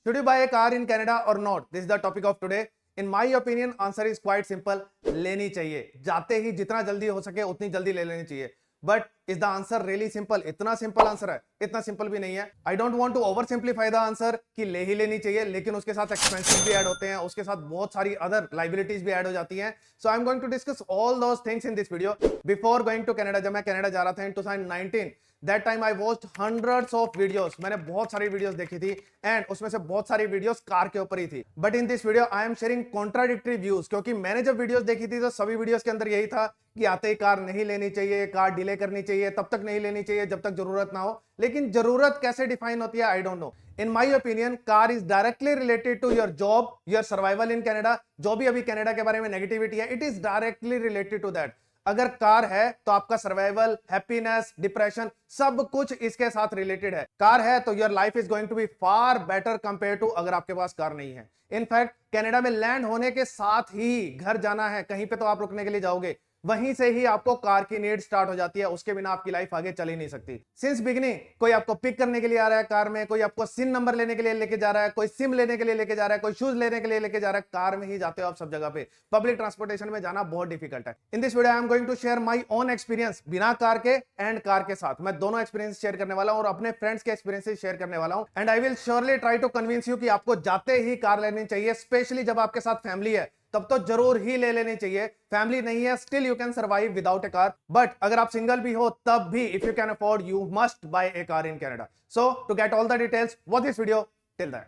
Should you buy a car in Canada or not? This is the topic of today. In my opinion, answer is quite simple. लेनी चाहिए. जाते ही जितना जल्दी हो सके उतनी जल्दी ले लेनी चाहिए. But is the answer really simple? इतना सिंपल आंसर है? इतना सिंपल भी नहीं है. I don't want to over simplify the answer कि ले ही लेनी चाहिए, लेकिन उसके साथ एक्सपेंसेस भी ऐड होते हैं, उसके साथ बहुत सारी अदर लाइबिलिटीज भी ऐड हो जाती हैं. So I'm going to discuss all those things in this video. Before going to Canada, जब मैं कनाडा जा रहा था in 2019, that time I watched hundreds of videos. मैंने बहुत सारी वीडियोस देखी थी एंड उसमें से बहुत सारी वीडियोस कार के ऊपर ही थी. But in this video I am sharing contradictory views, क्योंकि मैंने जब वीडियोस देखी थी तो सभी वीडियोस के अंदर यही था कि आते ही कार नहीं लेनी चाहिए, कार डिले करनी चाहिए, तब तक नहीं लेनी चाहिए जब तक जरूरत ना हो. लेकिन जरूरत कैसे डिफाइन होती है I don't know. In my opinion car is directly related to your job, your survival in Canada. जो भी अभी कनाडा के बारे में नेगेटिविटी है, it is directly related to that. अगर कार है तो आपका सर्वाइवल, हैप्पीनेस, डिप्रेशन सब कुछ इसके साथ रिलेटेड है. कार है तो your life is going to be far better compare to अगर आपके पास कार नहीं है. इनफैक्ट कनाडा में लैंड होने के साथ ही घर जाना है, कहीं पे तो आप रुकने के लिए जाओगे, वहीं से ही आपको कार की नीड स्टार्ट हो जाती है. उसके बिना आपकी लाइफ आगे चल ही नहीं सकती. सिंस बिगिनिंग कोई आपको पिक करने के लिए आ रहा है कार में, कोई आपको सिम नंबर लेने के लिए लेके जा रहा है, कोई सिम लेने के लिए लेके जा रहा है, कोई शूज लेने के लिए लेके जा रहा है, कार में ही जाते हो आप सब जगह पे. पब्लिक ट्रांसपोर्टेशन में जाना बहुत डिफिकल्ट है. In this video I am going to share my own experience, बिना कार के एंड कार के साथ. मैं दोनों एक्सपीरियंस शेयर करने वाला हूं और अपने फ्रेंड्स के एक्सपीरियंसेस शेयर करने वाला हूं. And I will surely try to convince you कि आपको जाते ही कार लेनी चाहिए, स्पेशली जब आपके साथ फैमिली है तब तो जरूर ही ले लेनी चाहिए. फैमिली नहीं है, still you can survive without a car. But अगर आप सिंगल भी हो तब भी if you can afford you must buy a car in Canada. So to get all the details, watch this video till that.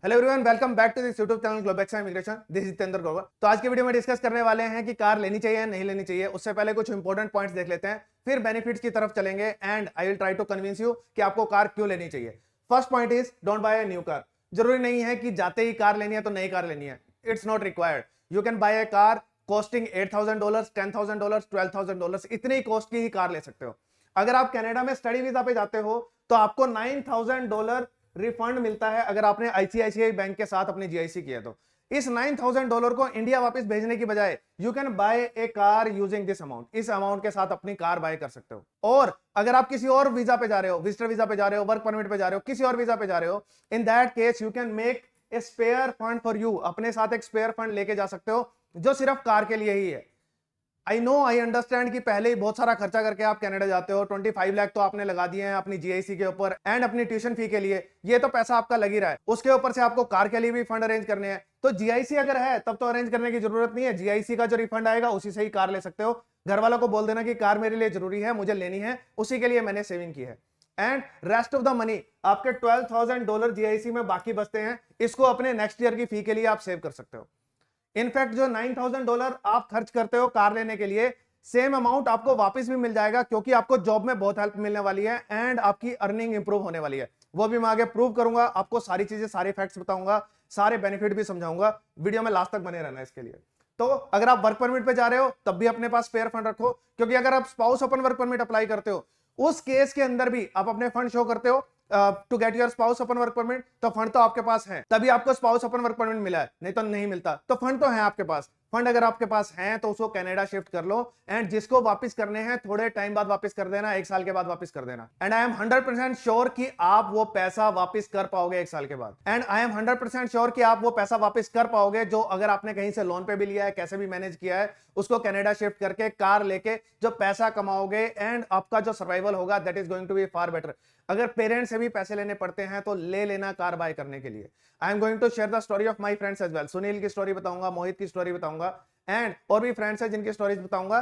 Hello everyone, welcome back to this YouTube channel Globex immigration. This is Jitendra Grover. तो आज के video में discuss करने वाले हैं कि car लेनी चाहिए या नहीं लेनी चाहिए. उससे पहले कुछ इंपॉर्टेंट पॉइंट्स देख लेते हैं, फिर बेनिफिट्स की तरफ चलेंगे and I will try to convince you कि आपको कार क्यों लेनी चाहिए. First point is don't buy a new car. जरूरी नहीं है कि जाते ही कार लेनी है तो नई कार लेनी है. It's not required. You can bye a car costing $8,000, $10,000, $12,000. इतनी कॉस्ट की ही कार ले सकते हो. अगर आप कनाडा में स्टडी वीजा पे जाते हो तो आपको $9,000 रिफंड मिलता है अगर आपने आईसीआईसीआई बैंक के साथ अपनी जीआईसी किया. तो इस $9,000 को इंडिया वापस भेजने की बजाय you can bye a car using this amount. इस अमाउंट के साथ अपनी कार बाय कर सकते हो. और अगर आप किसी और वीजा पे जा रहे हो, विजिटर वीजा पे जा रहे हो, वर्क परमिट पे जा रहे हो, किसी और वीजा पे जा रहे हो, in that case you can make a spare fund for you. अपने साथ एक स्पेयर फंड लेके जा सकते हो जो सिर्फ कार के लिए ही है. आई नो, आई अंडरस्टैंड कि पहले ही बहुत सारा खर्चा करके आप कनाडा जाते हो. 25 लाख तो आपने लगा दिए हैं अपनी जीआईसी के ऊपर एंड अपनी ट्यूशन फी के लिए. ये तो पैसा आपका लग ही रहा है. उसके ऊपर से आपको कार के लिए भी फंड अरेंज करने हैं. तो जीआईसी अगर है तब तो अरेंज करने की जरूरत नहीं है. जीआईसी का जो रिफंड आएगा उसी से ही कार ले सकते हो. घर वालों को बोल देना कि कार मेरे लिए जरूरी है, मुझे लेनी है, उसी के लिए मैंने सेविंग की है. And rest of the money आपके $12,000 जीआईसी में बाकी बचते हैं. इसको अपने नेक्स्ट ईयर की फी के लिए आप सेव कर सकते हो. इनफैक्ट जो $9,000 आप खर्च करते हो कार लेने के लिए, सेम अमाउंट आपको वापस भी मिल जाएगा, क्योंकि आपको जॉब में बहुत हेल्प मिलने वाली है एंड आपकी अर्निंग इंप्रूव होने वाली है. वो भी मैं आगे प्रूव करूंगा. आपको सारी चीजें, सारे फैक्ट्स बताऊंगा, सारे बेनिफिट भी समझाऊंगा. वीडियो में लास्ट तक बने रहना इसके लिए. तो अगर आप वर्क परमिट पे जा रहे हो तब भी अपने पास स्पेयर फंड रखो, क्योंकि अगर आप spouse open work permit apply करते हो उस केस के अंदर भी आप अपने फंड शो करते हो to get your spouse open work permit, तो फंड तो आपके पास है, तभी आपको स्पाउस ओपन वर्क परमिट मिला है, नहीं तो नहीं मिलता. तो फंड तो है आपके पास. फंड अगर आपके पास है तो उसको कनाडा शिफ्ट कर लो एंड जिसको वापस करने हैं थोड़े टाइम बाद वापस कर देना, 1 साल के बाद वापस कर देना. एंड आई एम 100% श्योर कि आप वो पैसा वापस कर पाओगे 1 साल के बाद. एंड आई एम 100% श्योर कि आप वो पैसा वापस कर पाओगे जो अगर आपने कहीं से लोन पे भी लिया है, कैसे भी मैनेज किया है, उसको कनाडा शिफ्ट करके कार लेके जो पैसा कमाओगे एंड आपका जो सर्वाइवल होगा that is going to be far better. अगर पेरेंट्स से भी पैसे लेने पड़ते हैं तो ले लेना कार बाय करने के लिए. I am going to share the story of my friends as well. Sunil की स्टोरी बताऊंगा, मोहित की स्टोरी बताऊंगा एंड और भी फ्रेंड्स हैं जिनकी स्टोरीज बताऊंगा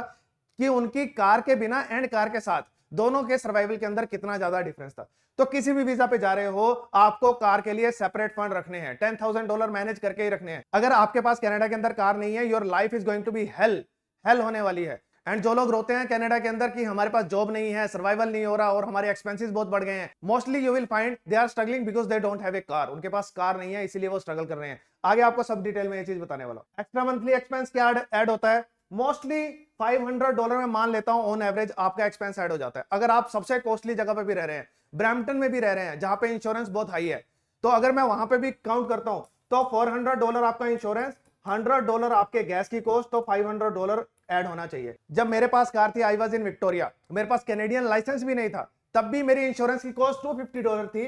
कि उनकी कार के बिना एंड कार के साथ दोनों के सर्वाइवल के अंदर कितना ज्यादा डिफरेंस था. तो किसी भी वीजा पे जा रहे हो आपको कार के लिए सेपरेट फंड रखने हैं. $10,000 मैनेज करके ही रखने हैं. अगर आपके पास कनाडा के अंदर कार नहीं है, your life is going to be hell होने वाली है. एंड जो लोग रोते हैं कनाडा के अंदर कि हमारे पास जॉब नहीं है, सर्वाइवल नहीं हो रहा और हमारे एक्सपेंसेस बहुत बढ़ गए हैं, mostly you will find they are struggling because they don't have a car. उनके पास कार नहीं है, इसीलिए वो स्ट्रगल कर रहे हैं. आगे आपको सब डिटेल में ये चीज बताने वाला हूं. एक्स्ट्रा मंथली एक्सपेंस क्या ऐड होता है? मोस्टली $500 में मान लेता हूं ऑन एवरेज आपका एक्सपेंस ऐड हो जाता है. अगर आप सबसे कॉस्टली जगह पे भी रह रहे हैं, ब्रैम्पटन में भी रह रहे हैं जहां पे इंश्योरेंस बहुत हाई है, तो अगर मैं वहां पे भी काउंट करता हूं तो $400 आपका इंश्योरेंस, $100 आपके गैस की कॉस्ट, तो $500 ऐड होना चाहिए। जब मेरे पास कार थी, आई वॉज इन विक्टोरिया, मेरे पास कैनेडियन लाइसेंस भी नहीं था, तब भी मेरी इंश्योरेंस की कॉस्ट $250 थी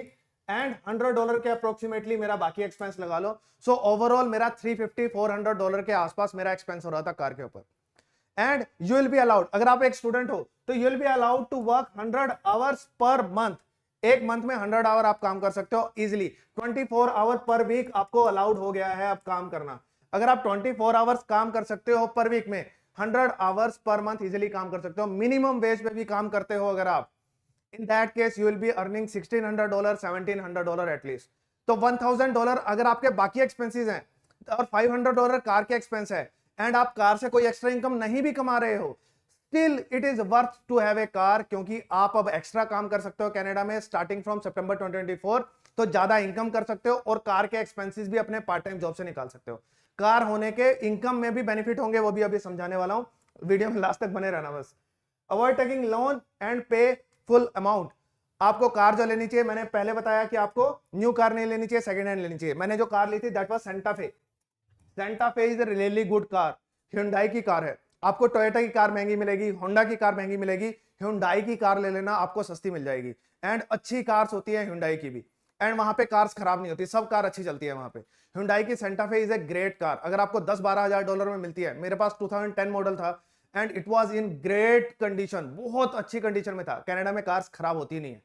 एंड $100 के अप्रोक्सीमेटली मेरा बाकी एक्सपेंस लगा लो। सो ओवरऑल मेरा $350-400 के आसपास मेरा एक्सपेंस हो रहा था कार के ऊपर। And you will be allowed, अगर आप एक स्टूडेंट हो तो you will be allowed to work 100 hours per month. एक मंथ में 100 आवर आप काम कर सकते हो इजिली। 24 आवर पर वीक आपको अलाउड हो गया है अब काम करना। अगर आप 24 आवर्स काम कर सकते हो पर वीक में, 100 आवर्स पर मंथ इजिली काम कर सकते हो। मिनिमम वेज पे भी काम करते हो अगर आप, in that case you will be earning $1,600 $1,700 at least. तो $1,000 अगर आपके बाकी एक्सपेंसेस हैं और $500 कार के एक्सपेंस है एंड आप कार से कोई एक्स्ट्रा इनकम नहीं भी कमा रहे हो, still it is worth to have a car, क्योंकि आप अब एक्स्ट्रा काम कर सकते हो कनाडा में स्टार्टिंग फ्रॉम सितंबर 2024। तो ज्यादा इनकम कर सकते हो और कार के एक्सपेंसेस भी अपने पार्ट टाइम जॉब से निकाल सकते हो। कार होने के इनकम में भी बेनिफिट होंगे, वो भी अभी समझाने वाला हूं, वीडियो में लास्ट तक बने रहना बस। अवॉइड टेकिंग लोन एंड पे फुल अमाउंट। आपको कार जो लेनी चाहिए, मैंने पहले बताया कि आपको न्यू कार नहीं लेनी चाहिए, सेकंड हैंड लेनी चाहिए। मैंने जो कार ली थी दैट वाज सेंटा फे। सेंटा फे is a really good car, Hyundai की कार है। आपको टोयोटा की कार महंगी मिलेगी, होंडा की कार महंगी मिलेगी, Hyundai की कार ले लेना, आपको सस्ती मिल जाएगी। एंड अच्छी कार्स होती है Hyundai की भी, एंड वहां पे कार्स खराब नहीं होती, सब कार अच्छी चलती है वहां पे। Hyundai की सेंटा फे इज ए ग्रेट कार। अगर आपको 10-12 हजार डॉलर में मिलती है, मेरे पास 2010 मॉडल था and it was in great condition, बहुत अच्छी कंडीशन में था। कनाडा में कार्स खराब होती नहीं है,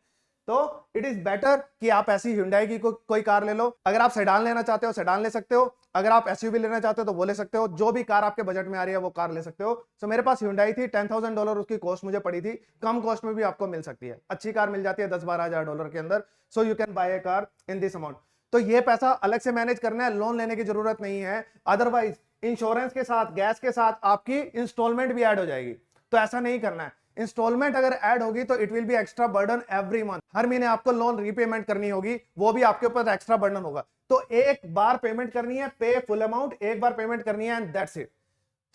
तो इट इज बेटर कि आप ऐसी Hyundai की कोई कार ले लो। अगर आप सेडान लेना चाहते हो सेडान ले सकते हो, अगर आप एसयूवी लेना चाहते हो तो वो ले सकते हो, जो भी कार आपके बजट में आ रही है वो कार ले सकते हो। सो मेरे पास Hyundai थी, $10,000 उसकी कॉस्ट मुझे पड़ी थी। कम कॉस्ट में भी आपको मिल सकती है, अच्छी कार मिल जाती है $10-12 हजार डॉलर के अंदर। So you can bye a car in this amount. तो ये पैसा अलग से मैनेज करना है, लोन लेने की जरूरत नहीं है। अदरवाइज इंश्योरेंस के साथ, गैस के साथ आपकी इंस्टॉलमेंट भी ऐड हो जाएगी, तो ऐसा नहीं करना है। इंस्टॉलमेंट अगर ऐड होगी तो it will be extra burden every month. हर महीने आपको लोन रीपेमेंट करनी होगी, वो भी आपके ऊपर एक्स्ट्रा बर्डन होगा। तो एक बार पेमेंट करनी है, पे फुल अमाउंट, एक बार पेमेंट करनी है एंड दैट्स इट।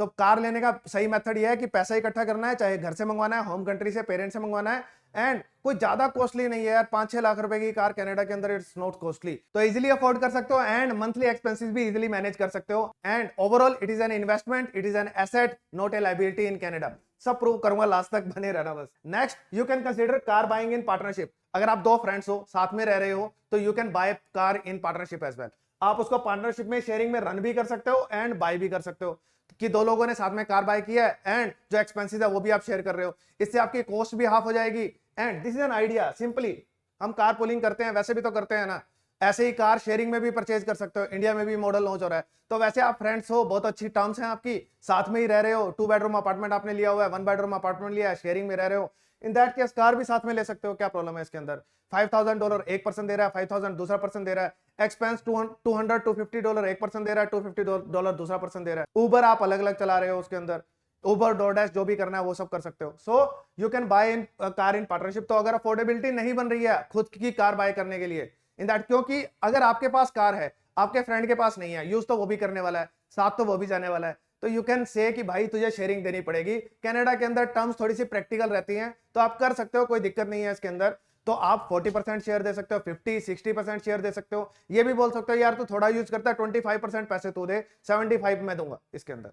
तो कार लेने का सही मेथड यह है कि पैसा इकट्ठा करना है, चाहे घर से मंगवाना है, होम कंट्री से, पेरेंट्स से मंगवाना है। एंड कोई ज्यादा कॉस्टली नहीं है यार, 5-6 लाख रुपए की कार कनाडा के अंदर इट्स नॉट कॉस्टली, तो इजीली अफोर्ड कर सकते हो एंड मंथली एक्सपेंसेस भी इजीली मैनेज कर सकते हो। And overall it is an investment, it is an asset, not a liability in Canada. सब प्रूव करूंगा, लास्ट तक बने रहना बस। Next, you can consider car buying in partnership. अगर आप दो फ्रेंड्स हो, साथ में रह रहे हो, तो you can buy car in partnership as well. आप उसको पार्टनरशिप में शेयरिंग में रन भी कर सकते हो एंड बाय भी कर सकते हो, कि दो लोगों ने साथ में कार बाय किया है एंड जो एक्सपेंसेस है वो भी आप शेयर कर रहे हो। इससे आपकी कॉस्ट भी हाफ हो जाएगी। And this is an idea, simply हम कार पुलिंग करते हैं, वैसे भी तो करते हैं ना, ऐसे ही कार शेयरिंग में भी परचेज कर सकते हो। इंडिया में भी मॉडल लॉन्च हो रहा है, तो वैसे आप फ्रेंड्स हो, बहुत अच्छी टर्म्स हैं आपकी, साथ में ही रह रहे हो, 2 बेडरूम अपार्टमेंट आपने लिया हुआ है, 1 बेडरूम अपार्टमेंट लिया है, शेयरिंग में रह रहे हो, इन दैट केस कार भी साथ में ले सकते हो, क्या प्रॉब्लम है इसके अंदर। $5,000 एक पर्सन दे रहा है, 5,000 दूसरा पर्सन दे रहा है, एक्सपेंस $200-250 एक पर्सन दे रहा है, $250 दूसरा पर्सन दे रहा है। उबर आप अलग अलग चला रहे हो, उसके अंदर उबर, डोरडैश, जो भी करना है वो सब कर सकते हो। सो you can bye in car in partnership. तो अगर अफोर्डेबिलिटी नहीं बन रही है खुद की कार बाय करने के लिए इन दैट, क्योंकि अगर आपके पास कार है, आपके फ्रेंड के पास नहीं है, यूज तो वो भी करने वाला है, साथ तो वो भी जाने वाला है, तो यू कैन से कि भाई तुझे शेयरिंग देनी पड़ेगी। कनाडा के अंदर टर्म्स थोड़ी सी प्रैक्टिकल रहती हैं, तो आप कर सकते हो, कोई दिक्कत नहीं है इसके अंदर। तो आप 40% शेयर दे सकते हो, 50-60% शेयर दे सकते हो। ये भी बोल सकते हो यार तू थोड़ा यूज करता है, 25% पैसे तू दे, 75 मैं दूंगा इसके अंदर।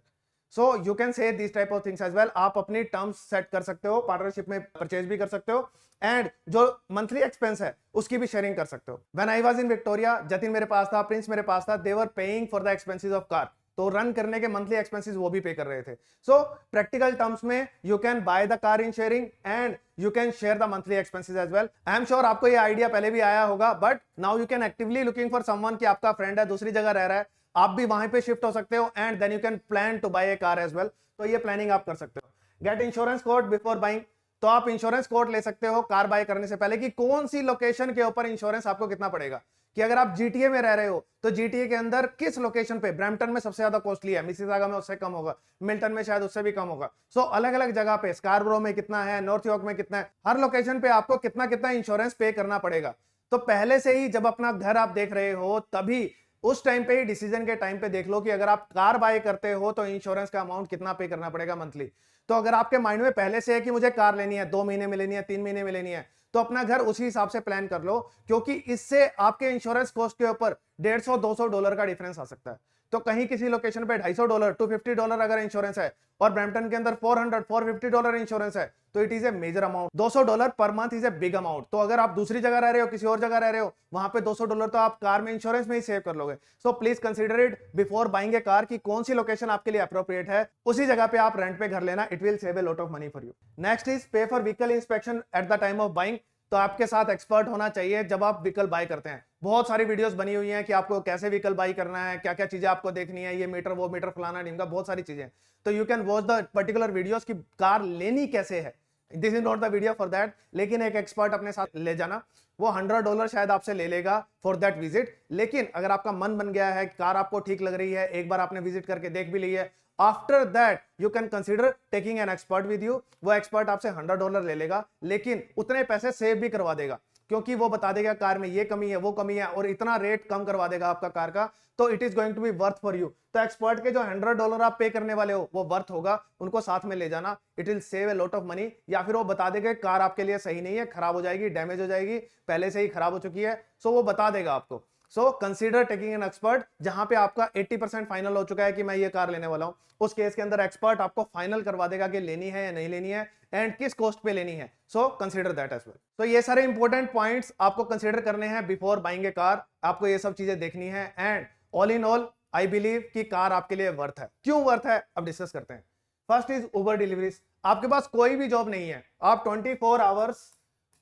So you can say this type of things as well. आप अपनी टर्म्स सेट कर सकते हो, पार्टनरशिप में परचेज भी कर सकते हो एंड जो मंथली एक्सपेंस है उसकी भी शेयरिंग कर सकते हो। When I was in Victoria, Jatin मेरे पास था, प्रिंस मेरे पास था, they were paying for the expenses of car, तो रन करने के मंथली एक्सपेंसेस वो भी पे कर रहे थे। सो प्रैक्टिकल टर्म्स में you can buy the car in sharing and you can share the monthly expenses as well. I am sure आपको ये आइडिया पहले भी आया होगा, but now you can actively looking for someone कि आपका friend है, दूसरी जगह रह रहा है, आप भी वहां पे शिफ्ट हो सकते हो and then you can plan to buy a car as well. तो ये प्लानिंग आप कर सकते हो। Get insurance quote before buying, तो आप इंश्योरेंस कोड ले सकते हो कार बाय करने से पहले कि कौन सी लोकेशन के ऊपर इंश्योरेंस आपको कितना पड़ेगा। कि अगर आप जीटीए में रह रहे हो तो जीटीए के अंदर किस लोकेशन पे, ब्रैम्पटन में सबसे ज्यादा कॉस्टली है, मिसिसागा में उससे कम होगा, मिल्टन में शायद उससे भी कम होगा। सो अलग अलग जगह पे, स्कारब्रो में कितना है, नॉर्थ यॉर्क में कितना है, हर लोकेशन पे आपको कितना कितना इंश्योरेंस पे करना पड़ेगा। तो पहले से ही जब अपना घर आप देख रहे हो तभी उस टाइम पे ही, डिसीजन के टाइम पे देख लो कि अगर आप कार बाय करते हो तो इंश्योरेंस का अमाउंट कितना पे करना पड़ेगा मंथली। तो अगर आपके माइंड में पहले से है कि मुझे कार लेनी है, 2 महीने में लेनी है, 3 महीने में लेनी है, तो अपना घर उसी हिसाब से प्लान कर लो, क्योंकि इससे आपके इंश्योरेंस कॉस्ट के ऊपर $150-200 का डिफरेंस आ सकता है। तो कहीं किसी लोकेशन पे $250 $250 अगर इंश्योरेंस है और ब्रैम्पटन के अंदर $450 इंश्योरेंस है, तो it is a major amount. $200 per month is a big amount. तो अगर आप दूसरी जगह रह रहे हो, किसी और जगह रह रहे हो, वहां पे $200 तो आप कार में इंश्योरेंस में ही सेव कर लोगे। So please consider it before buying A car कि कौन सी लोकेशन आपके लिए अप्रोप्रिएट है, उसी जगह पे आप रेंट पे घर लेना। It will save a lot of money for you. Next is पे for vehicle inspection at the time of buying. तो आपके साथ एक्सपर्ट होना चाहिए जब आप व्हीकल बाय करते हैं। बहुत सारी वीडियोस बनी हुई हैं कि आपको कैसे व्हीकल बाय करना है, क्या क्या चीजें आपको देखनी है, ये मीटर वो मीटर फलाना ढिमका, बहुत सारी चीजें। तो you can watch the particular videos कि कार लेनी कैसे है। This is not the video for that, लेकिन एक एक्सपर्ट अपने साथ ले जाना। वो $100 शायद आपसे ले लेगा फॉर दैट विजिट। लेकिन अगर आपका मन बन गया है, कार आपको ठीक लग रही है, एक बार आपने विजिट करके देख भी ली है, after that you can consider taking an expert with you. वो एक्सपर्ट आपसे $100 ले लेगा, लेकिन उतने पैसे सेव भी करवा देगा, क्योंकि वो बता देगा कार में ये कमी है, वो कमी है, और इतना रेट कम करवा देगा आपका कार का। तो it is going to be worth for you. तो एक्सपर्ट के जो $100 आप पे करने वाले हो वो वर्थ होगा, उनको साथ में ले जाना। It will save a lot of money. या फिर वो बता देगा कार आपके लिए सही नहीं है, खराब हो जाएगी, डैमेज हो जाएगी, पहले से ही खराब हो चुकी है, सो वो बता देगा आपको। So consider taking an expert. जहां पे आपका 80% फाइनल हो चुका है कि मैं ये कार लेने वाला हूं, उस केस के अंदर एक्सपर्ट आपको फाइनल करवा देगा कि लेनी है या नहीं लेनी है एंड किस कॉस्ट पे लेनी है। So consider that as well. तो ये सारे इंपॉर्टेंट पॉइंट्स आपको कंसीडर करने हैं बिफोर बाइंग ए कार। आपको ये सब चीजें देखनी है and all in all I believe कि कार आपके लिए वर्थ है। क्यों वर्थ है, अब डिस्कस करते हैं। First is Uber deliveries. आपके पास कोई भी जॉब नहीं है, आप 24 आवर्स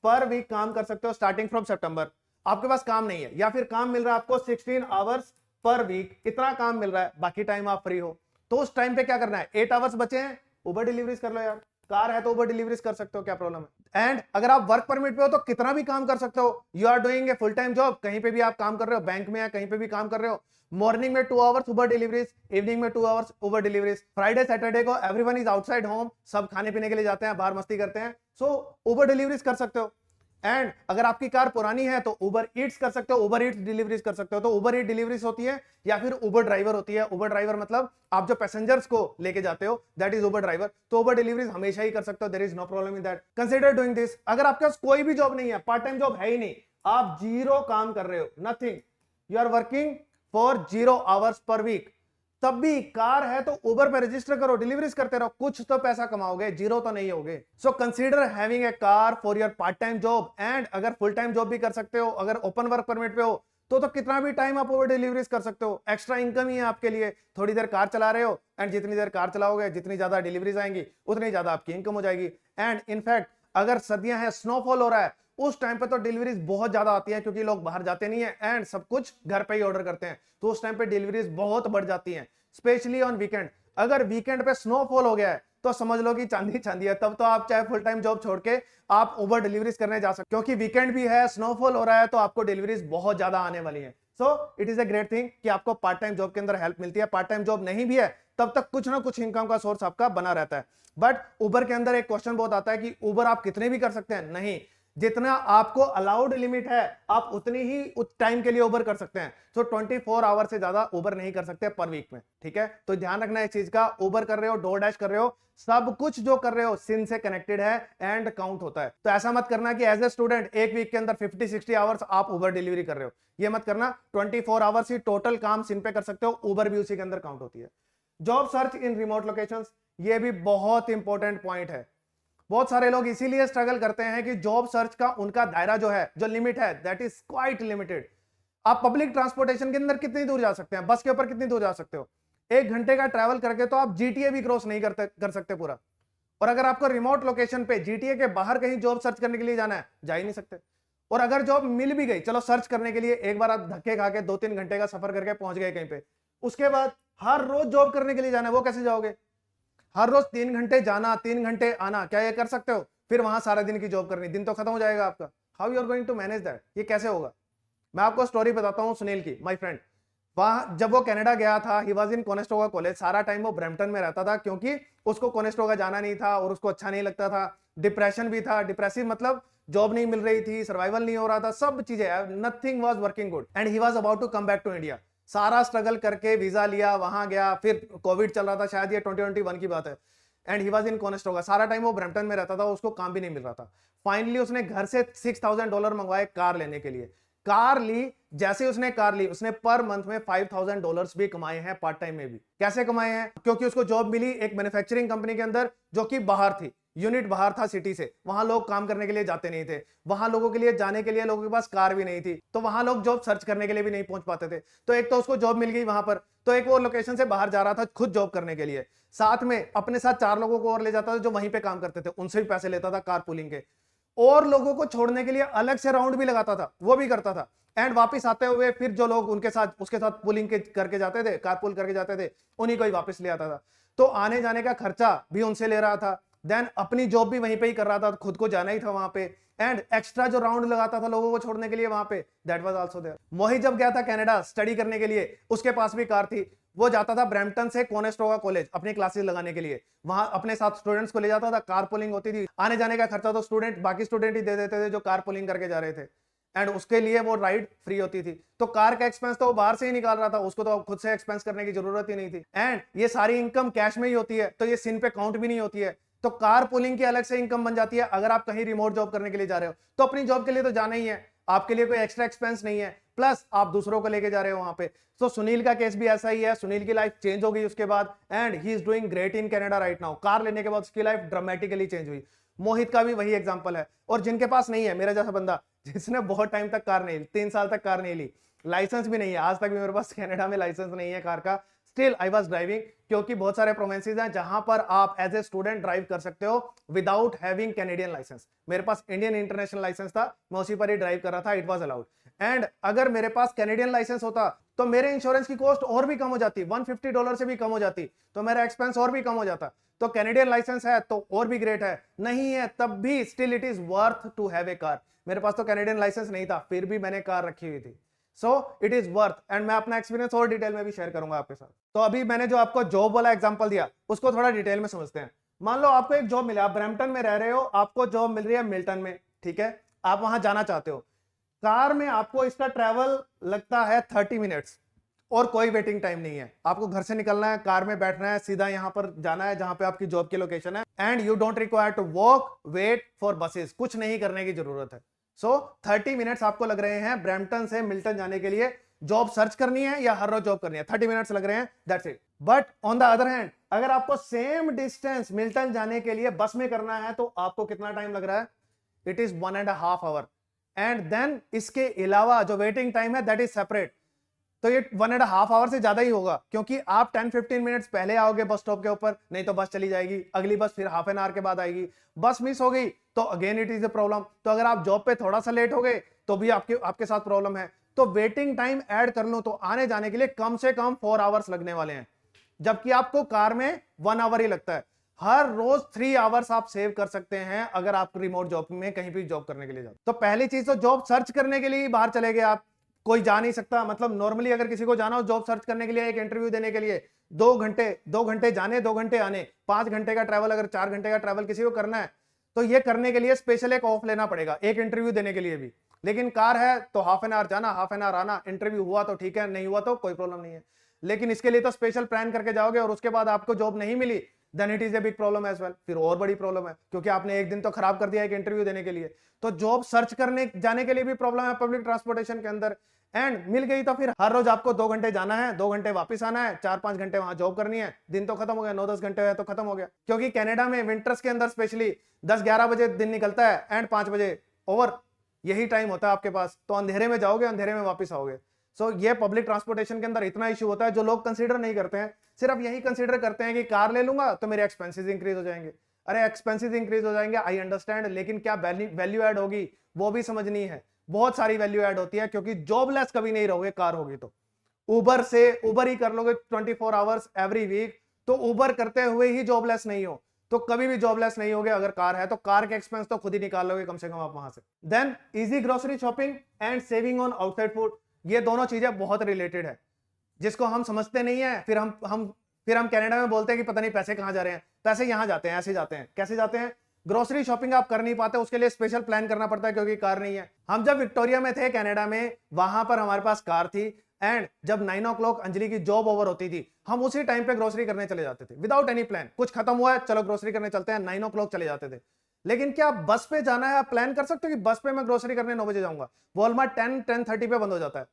पर वीक काम कर सकते हो स्टार्टिंग फ्रॉम सितंबर। आपके पास काम नहीं है, या फिर काम मिल रहा है आपको 16 आवर्स पर वीक, इतना काम मिल रहा है, बाकी टाइम आप फ्री हो। तो उस टाइम पे क्या करना है, 8 आवर्स बचे हैं, उबर डिलीवरीज कर लो यार। कार है तो उबर डिलीवरीज कर सकते हो, क्या प्रॉब्लम है। एंड अगर आप वर्क परमिट पे हो तो कितना भी काम कर सकते हो। You are doing a full time job, कहीं पे भी आप काम कर रहे हो, बैंक में या कहीं पे भी काम कर रहे हो, मॉर्निंग में 2 आवर्स उबर डिलीवरीज, इवनिंग में 2 आवर्स उबर डिलीवरीज। फ्राइडे सैटरडे को एवरीवन इज आउटसाइड होम, सब खाने पीने के लिए जाते हैं, बाहर मस्ती करते हैं, सो उबर डिलीवरीज कर सकते हो। एंड अगर आपकी कार पुरानी है तो उबर ईट्स कर सकते हो, उबर ईट्स डिलीवरीज कर सकते हो। तो उबर ईट डिलीवरीज होती है या फिर उबर ड्राइवर होती है। उबर ड्राइवर मतलब आप जो पैसेंजर्स को लेके जाते हो, दैट इज उबर ड्राइवर। तो उबर डिलीवरीज हमेशा ही कर सकते हो, there is no problem in that. Consider doing this. अगर आपके पास कोई भी जॉब नहीं है, पार्ट टाइम जॉब है ही नहीं, आप जीरो काम कर रहे हो, nothing, you are working for 0 hours per week, तब भी कार है तो उबर पे रजिस्टर करो, डिलीवरीज करते रहो, कुछ तो पैसा कमाओगे, जीरो तो नहीं होगे। So consider having a car for your part time job. And अगर फुल टाइम जॉब भी कर सकते हो, अगर ओपन वर्क परमिट पे हो, तो कितना भी टाइम आप उबर डिलीवरीज कर सकते हो। एक्स्ट्रा इनकम ही है आपके लिए। थोड़ी देर कार चला रहे हो, एंड जितनी देर कार चलाओगे, जितनी ज्यादा डिलीवरीज आएंगी, उतनी ज्यादा आपकी इनकम हो जाएगी। एंड इनफैक्ट अगर सर्दियां हैं, स्नोफॉल हो रहा है, उस टाइम पे तो डिलीवरीज बहुत ज्यादा आती है, क्योंकि लोग बाहर जाते नहीं है एंड सब कुछ घर पे ही ऑर्डर करते हैं, तो उस टाइम पे डिलीवरीज बहुत बढ़ जाती हैं, स्पेशली ऑन वीकेंड। अगर वीकेंड पे स्नोफॉल हो गया है तो समझ लो कि चांदी चांदी है। तब तो आप चाहे फुल टाइम जॉब छोड़ के आप उबर डिलीवरीज करने जा सकते, क्योंकि वीकेंड भी है, स्नोफॉल हो रहा है, तो आपको डिलीवरीज बहुत ज्यादा आने वाली है। सो it is a great thing कि आपको पार्ट टाइम जॉब के अंदर हेल्प मिलती है। पार्ट टाइम जॉब नहीं भी है तब तक कुछ ना कुछ इनकम का सोर्स आपका बना रहता है। बट उबर के अंदर एक क्वेश्चन बहुत आता है कि उबर आप कितने भी कर सकते हैं, नहीं, जितना आपको अलाउड लिमिट है आप उतनी ही टाइम के लिए उबर कर सकते हैं। तो 24 आवर से ज्यादा उबर नहीं कर सकते पर वीक में, ठीक है। तो ध्यान रखना इस चीज का। उबर कर रहे हो, डोर डैश कर रहे हो, सब कुछ जो कर रहे हो सिन से कनेक्टेड है एंड काउंट होता है। तो ऐसा मत करना कि एज ए स्टूडेंट एक वीक के अंदर 50-60 आवर्स आप उबर डिलीवरी कर रहे हो, ये मत करना। 24 आवर्स ही टोटल काम सिन पे कर सकते हो, उबर भी उसी के अंदर काउंट होती है। Job search in remote locations, ये भी बहुत इंपॉर्टेंट पॉइंट है। बहुत सारे लोग इसीलिए स्ट्रगल करते हैं कि जॉब सर्च का उनका दायरा जो है, जो लिमिट है, दैट इज क्वाइट लिमिटेड। आप पब्लिक ट्रांसपोर्टेशन के अंदर कितनी दूर जा सकते हैं, बस के ऊपर कितनी दूर जा सकते हो, 1 घंटे का ट्रैवल करके तो आप जीटीए भी क्रॉस नहीं कर सकते पूरा। और अगर आपको रिमोट लोकेशन पे जीटीए के बाहर कहीं जॉब सर्च करने के लिए जाना है, जा ही नहीं सकते। और अगर जॉब मिल भी गई, चलो सर्च करने के लिए एक बार आप धक्के खा के 2-3 घंटे का सफर करके पहुंच गए कहीं पे, उसके बाद हर रोज जॉब करने के लिए जाना है, वो कैसे जाओगे। हर रोज 3 घंटे जाना, 3 घंटे आना, क्या ये कर सकते हो। फिर वहां सारा दिन की जॉब करनी, दिन तो खत्म हो जाएगा आपका। How you are going to manage that, ये कैसे होगा। मैं आपको स्टोरी बताता हूँ सुनील की, माय फ्रेंड। वहां जब वो कनाडा गया था, he was in Conestoga college, सारा टाइम वो ब्रैम्पटन में रहता था, क्योंकि उसको कोनेस्टोगा जाना नहीं था और उसको अच्छा नहीं लगता था। डिप्रेशन भी था, डिप्रेसिव मतलब जॉब नहीं मिल रही थी, सर्वाइवल नहीं हो रहा था, सब चीजें, nothing was working good and he was about to come back to India. सारा स्ट्रगल करके वीजा लिया, वहां गया, फिर कोविड चल रहा था, शायद ये 2021 की बात है, and he was in Conestoga. सारा टाइम वो ब्रैम्पटन में रहता था, उसको काम भी नहीं मिल रहा था। फाइनली उसने घर से $6,000 मंगवाए कार लेने के लिए। कार ली, जैसे उसने कार ली, उसने पर मंथ में $5,000 भी कमाए हैं पार्ट टाइम में भी। कैसे कमाए हैं? क्योंकि उसको जॉब मिली एक मैन्युफैक्चरिंग कंपनी के अंदर, जो कि बाहर थी, यूनिट बाहर था सिटी से, वहां लोग काम करने के लिए जाते नहीं थे, वहां लोगों के लिए जाने के लिए लोगों के पास कार भी नहीं थी, तो वहां लोग जॉब सर्च करने के लिए भी नहीं पहुंच पाते थे। तो एक तो उसको जॉब मिल गई वहां पर, तो एक वो लोकेशन से बाहर जा रहा था खुद जॉब करने के लिए, साथ में अपने साथ 4 लोगों को और ले जाता था जो वहीं पे काम करते थे, उनसे भी पैसे लेता था कार पुलिंग के, और लोगों को छोड़ने के लिए अलग से राउंड भी लगाता था, वो भी करता था। एंड वापस आते हुए फिर जो लोग उनके साथ उसके साथ पुलिंग के करके जाते थे, कारपूल करके जाते थे, उन्हीं को ही वापस ले आता था। तो आने जाने का खर्चा भी उनसे ले रहा था, देन अपनी जॉब भी वहीं पे ही कर रहा था, खुद को जाना ही था वहां पे, एंड एक्स्ट्रा जो राउंड लगाता था लोगों को छोड़ने के लिए वहां पे, दैट वाज आल्सो देयर। मोहित जब गया था कनाडा स्टडी करने के लिए, उसके पास भी कार थी, वो जाता था ब्रैम्पटन से कोनेस्टोगा कॉलेज अपनी क्लासेस लगाने के लिए, वहां अपने साथ स्टूडेंट्स को ले जाता था, कार पुलिंग होती थी, आने जाने का खर्चा तो बाकी स्टूडेंट ही दे देते थे जो कार पुलिंग करके जा रहे थे, एंड उसके लिए वो राइड फ्री होती थी। तो कार का एक्सपेंस तो वो बाहर से ही निकाल रहा था, उसको तो खुद से एक्सपेंस करने की जरूरत ही नहीं थी, एंड ये सारी इनकम कैश में ही होती है, तो ये सिन पे काउंट भी नहीं होती है। तो कार पुलिंग की अलग से इनकम बन जाती है। अगर आप कहीं रिमोट जॉब करने के लिए जा रहे हो तो अपनी जॉब के लिए तो जाना ही है, आपके लिए कोई एक्स्ट्रा एक्सपेंस नहीं है, प्लस आप दूसरों को लेके जा रहे हो वहां पे। तो सुनील का केस भी ऐसा ही है, सुनील की लाइफ चेंज हो गई उसके बाद, and he is doing great in Canada right now. Car लेने के बाद उसकी लाइफ ड्रामेटिकली चेंज हुई। मोहित का भी वही एग्जांपल है। और जिनके पास नहीं है, मेरा जैसा बंदा जिसने बहुत टाइम तक कार नहीं ली, 3 साल तक कार नहीं ली, लाइसेंस भी नहीं है, आज तक भी मेरे पास कनाडा में लाइसेंस नहीं है कार का, स्टिल आई वाज ड्राइविंग, क्योंकि बहुत सारे प्रोविंसेस हैं जहां पर आप एज ए स्टूडेंट ड्राइव कर सकते हो विदाउट हैविंग कैनेडियन लाइसेंस। मेरे पास इंडियन इंटरनेशनल लाइसेंस था, मैं उसी पर ही ड्राइव कर रहा था, इट वाज अलाउड। एंड अगर मेरे पास कैनेडियन लाइसेंस होता तो मेरे इंश्योरेंस की कॉस्ट और भी कम हो जाती, $150 से भी कम हो जाती, तो मेरा एक्सपेंस और भी कम हो जाता। तो कैनेडियन लाइसेंस है तो और भी ग्रेट है, नहीं है तब भी still it is worth to have a car. मेरे पास तो कैनेडियन लाइसेंस नहीं था, फिर भी मैंने कार रखी हुई थी। सो इट इज वर्थ, एंड मैं अपना एक्सपीरियंस और डिटेल में भी शेयर करूंगा आपके साथ। तो अभी मैंने जो आपको जॉब वाला एग्जांपल दिया उसको थोड़ा डिटेल में समझते हैं। मान लो आपको एक जॉब मिला, आप ब्रैम्पटन में रह रहे हो, आपको जॉब मिल रही है मिल्टन में, ठीक है, आप वहां जाना चाहते हो। कार में आपको इसका ट्रैवल लगता है 30 मिनट्स, और कोई वेटिंग टाइम नहीं है। आपको घर से निकलना है, कार में बैठना है, सीधा यहां पर जाना है जहां पे आपकी जॉब की लोकेशन है, and you don't require to walk wait for buses, कुछ नहीं करने की जरूरत है। सो 30 मिनट्स आपको लग रहे हैं ब्रैम्पटन से मिल्टन जाने के लिए। जॉब सर्च करनी है या हर रोज जॉब करनी है, 30 मिनट्स लग रहे हैं, that's it. But on the other hand, अगर आपको सेम डिस्टेंस मिल्टन जाने के लिए बस में करना है तो आपको कितना टाइम लग रहा है? It is 1.5 hour, and then इसके अलावा जो वेटिंग टाइम है दैट इज सेपरेट। तो ये 1.5 आवर से ज्यादा ही होगा, क्योंकि आप 10-15 मिनट्स पहले आओगे बस स्टॉप के ऊपर, नहीं तो बस चली जाएगी, अगली बस फिर हाफ एन आवर के बाद आएगी, बस मिस हो गई तो again it is a problem. तो अगर आप जॉब पे थोड़ा सा लेट हो गए तो भी आपके साथ प्रॉब्लम है। तो वेटिंग टाइम ऐड कर लो तो आने जाने के लिए कम से कम 4 आवर्स लगने वाले हैं, जबकि आपको कार में 1 आवर ही लगता है। हर रोज 3 आवर्स आप सेव कर सकते हैं अगर आप रिमोट जॉब में कहीं भी जॉब करने के लिए जाते। तो पहली चीज तो जॉब सर्च करने के लिए बाहर चले गए आप, कोई जा नहीं सकता। मतलब नॉर्मली अगर किसी को जाना हो जॉब सर्च करने के लिए, एक इंटरव्यू देने के लिए 2 घंटे जाने 2 घंटे आने, 5 घंटे का ट्रैवल, अगर 4 घंटे का ट्रैवल किसी को करना है तो ये करने के लिए स्पेशल एक ऑफ लेना पड़ेगा, एक इंटरव्यू देने के लिए भी। लेकिन कार है तो हाफ एन आवर जाना, हाफ एन आवर आना, इंटरव्यू हुआ तो ठीक है, नहीं हुआ तो कोई प्रॉब्लम नहीं है। लेकिन इसके लिए तो स्पेशल प्लान करके जाओगे और उसके बाद आपको जॉब नहीं मिली, then it is a big problem as well, फिर और बड़ी प्रॉब्लम है, क्योंकि आपने एक दिन तो खराब कर दिया एक इंटरव्यू देने के लिए। तो जॉब सर्च करने जाने के लिए भी प्रॉब्लम है पब्लिक ट्रांसपोर्टेशन के अंदर, एंड मिल गई तो फिर हर रोज आपको 2 घंटे जाना है, 2 घंटे वापस आना है, 4-5 घंटे वहां जॉब करनी है, दिन तो खत्म हो गया, 9-10 घंटे है तो खत्म हो गया। क्योंकि कनाडा में विंटर्स के अंदर स्पेशली 10-11 बजे दिन निकलता है एंड 5 बजे ओवर, यही टाइम होता है आपके पास। तो अंधेरे में जाओगे, अंधेरे में वापस आओगे। सो ये पब्लिक ट्रांसपोर्टेशन के अंदर इतना इश्यू होता है जो लोग कंसीडर नहीं करते हैं, सिर्फ यही कंसीडर करते हैं कि कार ले लूंगा तो मेरे एक्सपेंसेस इंक्रीज हो जाएंगे। अरे एक्सपेंसेस इंक्रीज हो जाएंगे, आई अंडरस्टैंड, लेकिन क्या वैल्यू ऐड होगी वो भी समझनी है। बहुत सारी वैल्यू ऐड होती है, क्योंकि जॉबलेस कभी नहीं रहोगे कार होगी तो। उबर ही कर लोगे 24 आवर्स एवरी वीक, तो उबर करते हुए ही जॉबलेस नहीं हो, तो कभी भी जॉबलेस नहीं होगे। अगर कार है तो कार के एक्सपेंस तो खुद ही निकाल लोगे कम से कम आप वहां से। Then easy grocery shopping and saving on outside food, ये दोनों चीजें बहुत रिलेटेड है, जिसको हम समझते नहीं है। फिर हम कनाडा में बोलते हैं कि पता नहीं पैसे कहां जा रहे हैं, पैसे यहां जाते हैं, ऐसे जाते हैं। कैसे जाते हैं? ग्रोसरी शॉपिंग आप कर नहीं पाते, उसके लिए स्पेशल प्लान करना पड़ता है, क्योंकि कार नहीं है। हम जब विक्टोरिया में थे कनाडा में, वहां पर हमारे पास कार थी, एंड जब 9 o'clock अंजलि की जॉब ओवर होती थी, हम उसी टाइम पे ग्रोसरी करने चले जाते थे विदाउट एनी प्लान। कुछ खत्म हुआ है, चलो ग्रोसरी करने चलते हैं, 9 o'clock चले जाते थे। लेकिन क्या आप बस पे जाना है? आप प्लान कर सकते हो कि बस पे मैं ग्रोसरी करने 9 बजे जाऊंगा? वॉलमार्ट 10-10:30 पे बंद हो जाता है।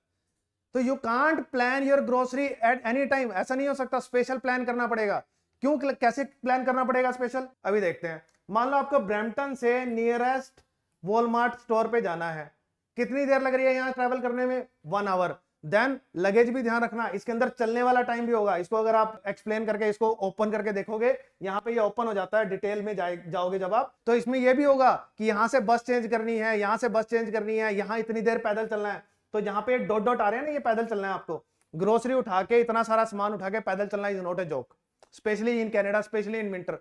तो you can't plan your grocery at any time, ऐसा नहीं हो सकता, स्पेशल प्लान करना पड़ेगा। क्यों, कैसे प्लान करना पड़ेगा स्पेशल, अभी देखते हैं। मान लो आपको ब्रैम्पटन से नियरेस्ट वॉलमार्ट स्टोर पे जाना है, कितनी देर लग रही है यहां ट्रैवल करने में? 1 आवर। देन लगेज भी ध्यान रखना, इसके अंदर चलने वाला टाइम भी होगा। इसको अगर आप एक्सप्लेन करके इसको ओपन करके देखोगे, यहाँ पे ये ओपन हो जाता है, डिटेल में जाओगे जब आप, तो इसमें ये भी होगा कि यहाँ से बस चेंज करनी है, यहाँ से बस चेंज करनी है, यहाँ इतनी देर पैदल चलना है। तो यहाँ पे डॉट डॉट आ रहे हैं ना, ये पैदल चलना है आपको। ग्रोसरी उठा के, इतना सारा सामान उठा के पैदल चलना is not a joke, specially in Canada, specially in winter.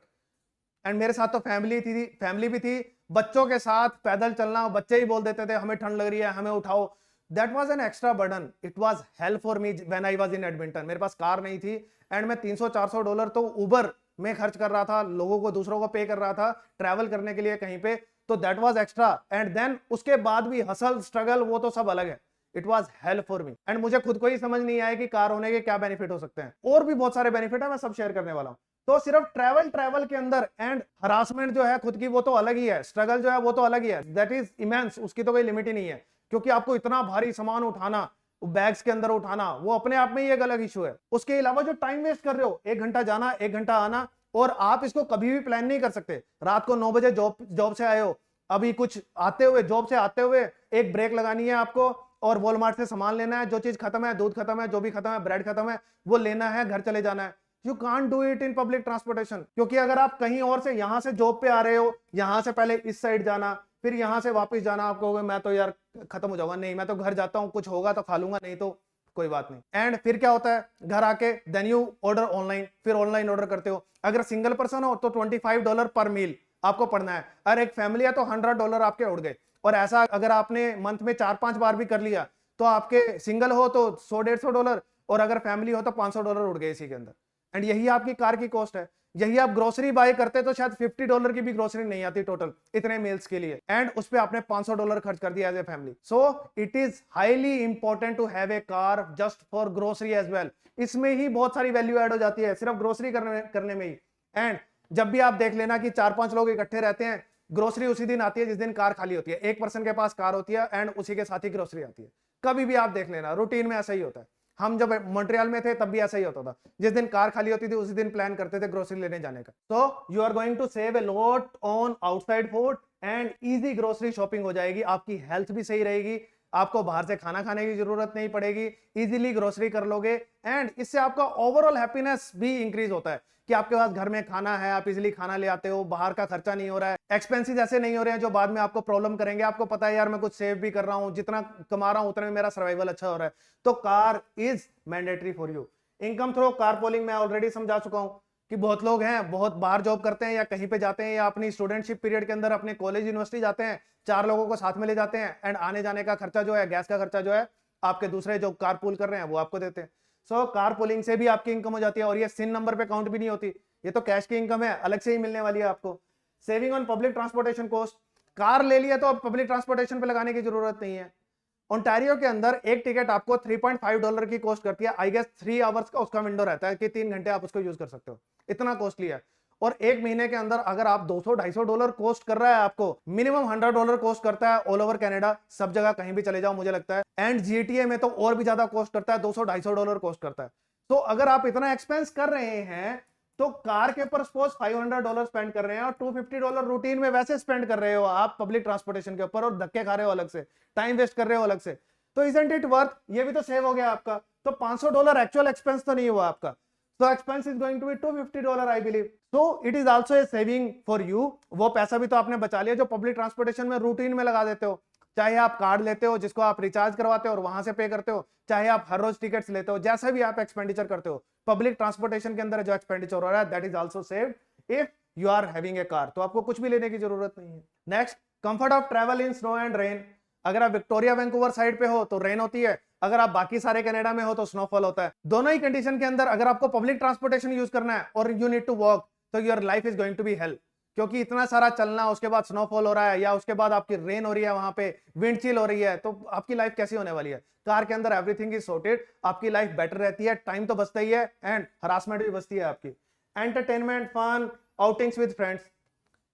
And मेरे साथ तो फैमिली भी थी, बच्चों के साथ पैदल चलना, बच्चे ही बोल देते थे हमें ठंड लग रही है, हमें उठाओ। That was an extra burden, it was help for me when I was in Edmonton. मेरे पास कार नहीं थी एंड मैं $300-400 तो उबर में खर्च कर रहा था, लोगों को, दूसरों को पे कर रहा था ट्रैवल करने के लिए कहीं पे। तो that was extra. And then उसके बाद भी हसल स्ट्रगल, वो तो सब अलग है। It was help for me. And मुझे खुद को ही समझ नहीं आया कि कार होने के क्या बेनिफिट हो सकते हैं, और भी बहुत सारे बेनिफिट है, मैं सब शेयर करने वाला हूं। तो सिर्फ ट्रैवल के अंदर एंड हरासमेंट जो है खुद की, वो तो अलग ही है, स्ट्रगल जो है वो तो अलग ही है, दैट इज इमेंस, उसकी तो कोई लिमिट ही नहीं है। क्योंकि आपको इतना भारी सामान उठाना, बैग्स के अंदर उठाना, वो अपने आप में ही एक अलग इशू है। उसके अलावा जो टाइम वेस्ट कर रहे हो, 1 घंटा जाना 1 घंटा आना, और आप इसको कभी भी प्लान नहीं कर सकते। रात को 9 बजे जॉब से आए हो, अभी कुछ आते हुए, जॉब से आते हुए एक ब्रेक लगानी है आपको, और वॉलमार्ट से सामान लेना है, जो चीज खत्म है, दूध खत्म है, जो भी खत्म है, ब्रेड खत्म है, वो लेना है, घर चले जाना है। You can't do it in public transportation. क्योंकि अगर आप कहीं और से, यहां से जॉब पे आ रहे हो, यहां से पहले इस साइड जाना, फिर यहां से वापस जाना, आप कहोगे मैं तो यार खत्म हो जाऊंगा, नहीं मैं तो घर जाता हूं, कुछ होगा तो खा लूंगा, नहीं तो कोई बात नहीं। एंड फिर क्या होता है, घर आके देन यू ऑर्डर ऑनलाइन, फिर ऑनलाइन ऑर्डर करते हो। अगर सिंगल पर्सन हो तो $25 पर मील आपको पड़ना है, और एक फैमिली है तो $100 आपके उड़ गए। और ऐसा अगर आपने मंथ में 4-5 बार भी कर लिया, तो आपके सिंगल हो तो $100-150, और अगर फैमिली हो तो $500 उड़ गए इसी के अंदर। एंड यही आपकी कार की कॉस्ट है। यही आप ग्रोसरी बाय करते तो शायद $50 की भी ग्रोसरी नहीं आती टोटल इतने मील्स के लिए, एंड उस पे आपने $500 खर्च कर दिया as a family. So it is highly important to have a car just for grocery as well. इसमें ही बहुत सारी वैल्यू ऐड हो जाती है, सिर्फ ग्रोसरी करने में ही। एंड जब भी आप देख लेना कि 4-5 लोग इकट्ठे रहते हैं, ग्रोसरी उसी दिन आती है जिस दिन कार खाली होती है। एक पर्सन के पास कार होती है एंड उसी के साथ ही ग्रोसरी आती है। कभी भी आप देख लेना, रूटीन में ऐसा ही होता है। हम जब मॉन्ट्रियल में थे तब भी ऐसा ही होता था, जिस दिन कार खाली होती थी उसी दिन प्लान करते थे ग्रोसरी लेने जाने का। तो you are going to save a lot on outside food and easy grocery shopping हो जाएगी, आपकी हेल्थ भी सही रहेगी, आपको बाहर से खाना खाने की जरूरत नहीं पड़ेगी, इजीली ग्रोसरी कर लोगे। एंड इससे आपका ओवरऑल हैप्पीनेस भी इंक्रीज होता है कि आपके पास घर में खाना है, आप इजीली खाना ले आते हो, बाहर का खर्चा नहीं हो रहा है, एक्सपेंसेस ऐसे नहीं हो रहे हैं जो बाद में आपको प्रॉब्लम करेंगे। आपको पता है यार मैं कुछ सेव भी कर रहा हूं, जितना कमा रहा हूं उतने में मेरा सर्वाइवल अच्छा हो रहा है। तो car is mandatory for you. Income through carpooling मैं ऑलरेडी समझा चुका हूं कि बहुत लोग हैं, बहुत बाहर जॉब करते हैं या कहीं पे जाते हैं, या अपनी स्टूडेंटशिप पीरियड के अंदर अपने कॉलेज यूनिवर्सिटी जाते हैं, 4 लोगों को साथ में ले जाते हैं, एंड आने जाने का खर्चा जो है, गैस का खर्चा जो है, आपके दूसरे जो कारपूल कर रहे हैं वो आपको देते हैं। सो कारपूलिंग से भी आपकी इनकम हो जाती है, और ये सिन नंबर पे काउंट भी नहीं होती, ये तो कैश की इनकम है, अलग से ही मिलने वाली है आपको। Saving on public transportation cost, car ले लिया तो अब पब्लिक ट्रांसपोर्टेशन पे लगाने की जरूरत नहीं है। ओंटारियो के अंदर एक टिकट आपको $3.5 की कॉस्ट करती है, आई गेस 3 आवर्स का उसका विंडो रहता है कि 3 घंटे आप उसको यूज कर सकते हो, इतना कॉस्टली है। और एक महीने के अंदर अगर आप $200-250 कॉस्ट कर रहा है आपको, मिनिमम $100 कॉस्ट करता है ऑल ओवर कनाडा, सब जगह कहीं भी चले जाओ मुझे लगता है। एंड जीटीए में तो और भी ज्यादा कॉस्ट करता है, $200-250 कॉस्ट करता है। तो अगर आप इतना एक्सपेंस कर रहे हैं, तो कार के ऊपर सपोज $500 स्पेंड कर रहे हैं, और $250 रूटीन में वैसे स्पेंड कर रहे हो आप पब्लिक ट्रांसपोर्टेशन के ऊपर, और धक्के खा रहे हो अलग से, टाइम वेस्ट कर रहे हो अलग से, तो इजंट इट वर्थ? ये भी तो सेव हो गया आपका। तो $500 एक्चुअल एक्सपेंस तो नहीं हुआ आपका, so expense is going to be $250 I believe, so it is also a saving for you। वो पैसा भी तो आपने बचा लिया जो पब्लिक ट्रांसपोर्टेशन में रूटीन में लगा देते हो, चाहे आप कार्ड लेते हो जिसको आप रिचार्ज करवाते हो और वहां से पे करते हो, चाहे आप हर रोज टिकट्स लेते हो, जैसा भी आप एक्सपेंडिचर करते हो, पब्लिक ट्रांसपोर्टेशन के अंदर जो एक्सपेंडिचर हो रहा है that is also saved if you are having a car. तो आपको कुछ भी लेने की जरूरत नहीं है। Next, comfort of travel in snow and rain. अगर आप विक्टोरिया वैंकूवर साइड पे हो तो रेन होती है, अगर आप बाकी सारे कनाडा में हो तो स्नोफॉल होता है। दोनों ही कंडीशन के अंदर अगर आपको पब्लिक ट्रांसपोर्टेशन यूज करना है और यू नीड टू वॉक, तो your life is going to be hell, क्योंकि इतना सारा चलना, उसके बाद स्नोफॉल हो रहा है, या उसके बाद आपकी रेन हो रही है, वहां पे विंड चिल हो रही है, तो आपकी लाइफ कैसी होने वाली है। कार के अंदर एवरीथिंग इज सॉर्टेड, आपकी लाइफ बेटर रहती है, टाइम तो बचता ही है एंड हरासमेंट भी बचती है आपकी। Entertainment, fun, outings with friends,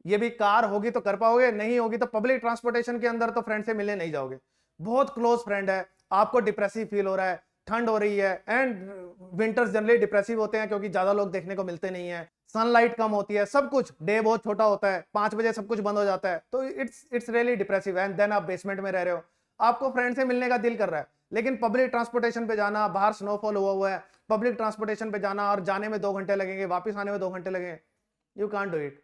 ये भी कार होगी तो कर पाओगे, नहीं होगी तो पब्लिक ट्रांसपोर्टेशन के अंदर तो फ्रेंड से मिलने नहीं जाओगे। बहुत क्लोज फ्रेंड है, आपको डिप्रेसिव फील हो रहा है, ठंड हो रही है, एंड विंटर्स जनरली डिप्रेसिव होते हैं क्योंकि ज्यादा लोग देखने को मिलते नहीं है, सनलाइट कम होती है, सब कुछ डे बहुत छोटा होता है, 5 बजे सब कुछ बंद हो जाता है, तो it's really depressive. And then आप बेसमेंट में रह रहे हो, आपको फ्रेंड से मिलने का दिल कर रहा है, लेकिन पब्लिक ट्रांसपोर्टेशन पे जाना, बाहर स्नोफॉल हुआ हुआ है, पब्लिक ट्रांसपोर्टेशन पे जाना और जाने में 2 घंटे लगेंगे, वापस आने में 2 घंटे लगेंगे, you can't do it.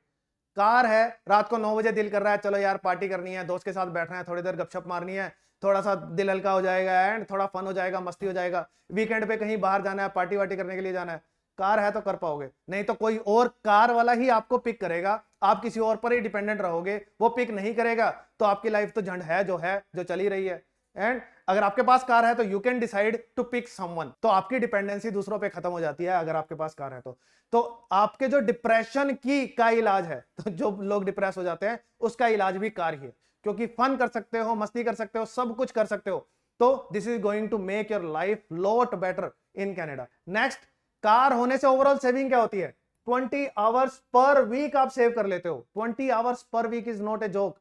Car है, रात को 9 बजे दिल कर रहा है, चलो यार पार्टी करनी है, दोस्त के साथ बैठना है, थोड़ी देर गपशप मारनी है, थोड़ा सा दिल हल्का हो जाएगा एंड थोड़ा फन हो जाएगा, मस्ती हो जाएगा, वीकेंड पे कहीं बाहर जाना है, पार्टी वार्टी करने के लिए जाना है, कार है तो कर पाओगे, नहीं तो कोई और कार वाला ही आपको पिक करेगा, आप किसी और पर ही डिपेंडेंट रहोगे, वो पिक नहीं करेगा तो आपकी लाइफ तो झंड है जो चली रही है। एंड अगर आपके पास कार है तो you can decide to pick someone, तो आपकी डिपेंडेंसी दूसरों पे खत्म हो जाती है अगर आपके पास कार है तो आपके जो डिप्रेशन की का इलाज है, तो जो लोग डिप्रेस हो जाते हैं उसका इलाज भी कार ही है, क्योंकि फन कर सकते हो, मस्ती कर सकते हो, सब कुछ कर सकते हो, तो this is going to make your life lot better in Canada. Next, car होने से ओवरऑल सेविंग क्या होती है? 20 आवर्स पर वीक आप सेव कर लेते हो। 20 hours per week is not a joke.